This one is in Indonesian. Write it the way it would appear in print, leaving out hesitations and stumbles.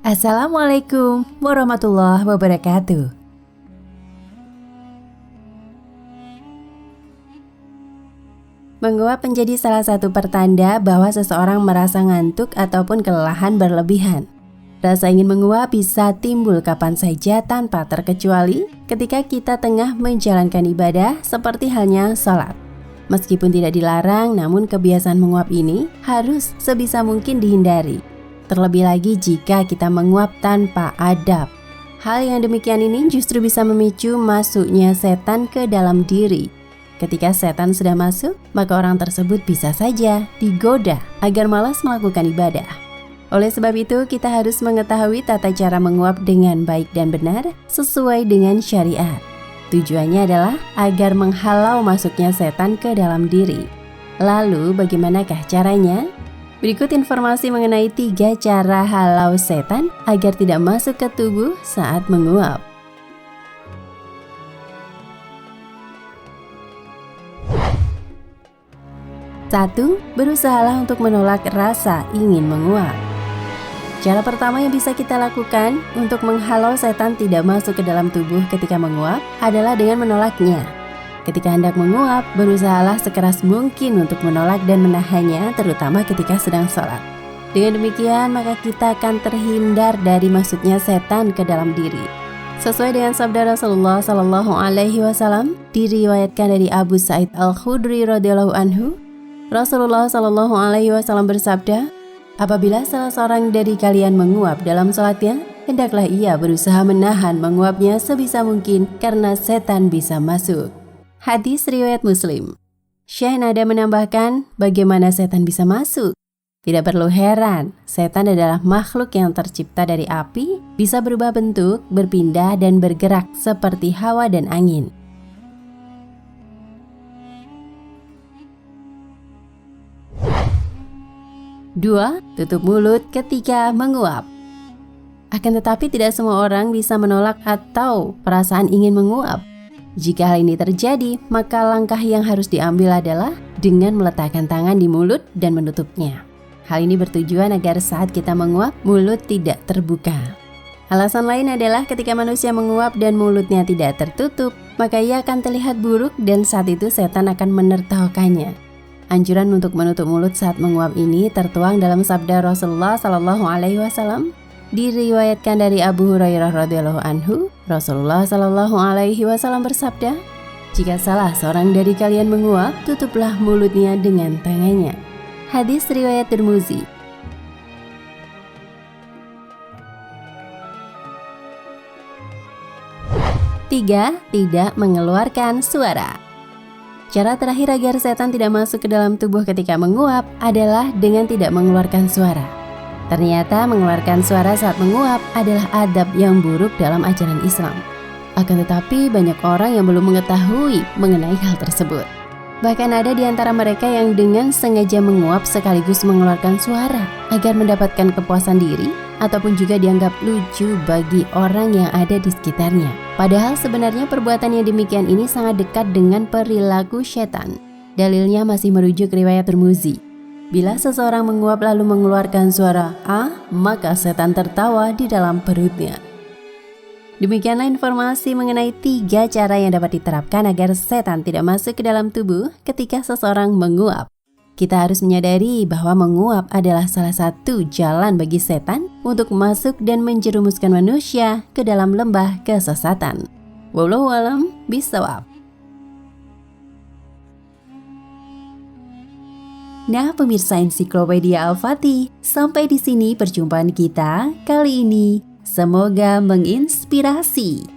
Assalamualaikum warahmatullahi wabarakatuh. Menguap menjadi salah satu pertanda bahwa seseorang merasa ngantuk ataupun kelelahan berlebihan. Rasa ingin menguap bisa timbul kapan saja tanpa terkecuali ketika kita tengah menjalankan ibadah seperti halnya sholat. Meskipun tidak dilarang, namun kebiasaan menguap ini harus sebisa mungkin dihindari. Terlebih lagi jika kita menguap tanpa adab. Hal yang demikian ini justru bisa memicu masuknya setan ke dalam diri. Ketika setan sudah masuk, maka orang tersebut bisa saja digoda agar malas melakukan ibadah. Oleh sebab itu, kita harus mengetahui tata cara menguap dengan baik dan benar sesuai dengan syariat. Tujuannya adalah agar menghalau masuknya setan ke dalam diri. Lalu, bagaimanakah caranya? Berikut informasi mengenai 3 cara halau setan agar tidak masuk ke tubuh saat menguap. 1. Berusahalah untuk menolak rasa ingin menguap. Cara pertama yang bisa kita lakukan untuk menghalau setan tidak masuk ke dalam tubuh ketika menguap adalah dengan menolaknya. Ketika hendak menguap, berusahalah sekeras mungkin untuk menolak dan menahannya, terutama ketika sedang sholat. Dengan demikian, maka kita akan terhindar dari masuknya setan ke dalam diri. Sesuai dengan sabda Rasulullah SAW, diriwayatkan dari Abu Sa'id Al-Khudri radhiyallahu anhu, Rasulullah SAW bersabda, apabila salah seorang dari kalian menguap dalam sholatnya, hendaklah ia berusaha menahan menguapnya sebisa mungkin karena setan bisa masuk. Hadis riwayat Muslim. Syekh Nada menambahkan, bagaimana setan bisa masuk? Tidak perlu heran, setan adalah makhluk yang tercipta dari api, bisa berubah bentuk, berpindah dan bergerak seperti hawa dan angin. Dua, tutup mulut ketika menguap. Akan tetapi tidak semua orang bisa menolak atau perasaan ingin menguap. Jika hal ini terjadi, maka langkah yang harus diambil adalah dengan meletakkan tangan di mulut dan menutupnya. Hal ini bertujuan agar saat kita menguap, mulut tidak terbuka. Alasan lain adalah ketika manusia menguap dan mulutnya tidak tertutup, maka ia akan terlihat buruk dan saat itu setan akan menertawakannya. Anjuran untuk menutup mulut saat menguap ini tertuang dalam sabda Rasulullah SAW. Diriwayatkan dari Abu Hurairah radhiyallahu anhu, Rasulullah SAW bersabda, jika salah seorang dari kalian menguap, tutuplah mulutnya dengan tangannya. Hadis riwayat Tirmizi. 3. Tidak mengeluarkan suara. Cara terakhir agar setan tidak masuk ke dalam tubuh ketika menguap adalah dengan tidak mengeluarkan suara. Ternyata mengeluarkan suara saat menguap adalah adab yang buruk dalam ajaran Islam. Akan tetapi banyak orang yang belum mengetahui mengenai hal tersebut. Bahkan ada di antara mereka yang dengan sengaja menguap sekaligus mengeluarkan suara agar mendapatkan kepuasan diri ataupun juga dianggap lucu bagi orang yang ada di sekitarnya. Padahal sebenarnya perbuatan yang demikian ini sangat dekat dengan perilaku setan. Dalilnya masih merujuk riwayat Tirmizi. Bila seseorang menguap lalu mengeluarkan suara "ah", maka setan tertawa di dalam perutnya. Demikianlah informasi mengenai 3 cara yang dapat diterapkan agar setan tidak masuk ke dalam tubuh ketika seseorang menguap. Kita harus menyadari bahwa menguap adalah salah satu jalan bagi setan untuk masuk dan menjerumuskan manusia ke dalam lembah kesesatan. Wallahu a'lam bishawab. Nah, pemirsa Ensiklopedia Al-Fatih, sampai di sini perjumpaan kita kali ini. Semoga menginspirasi.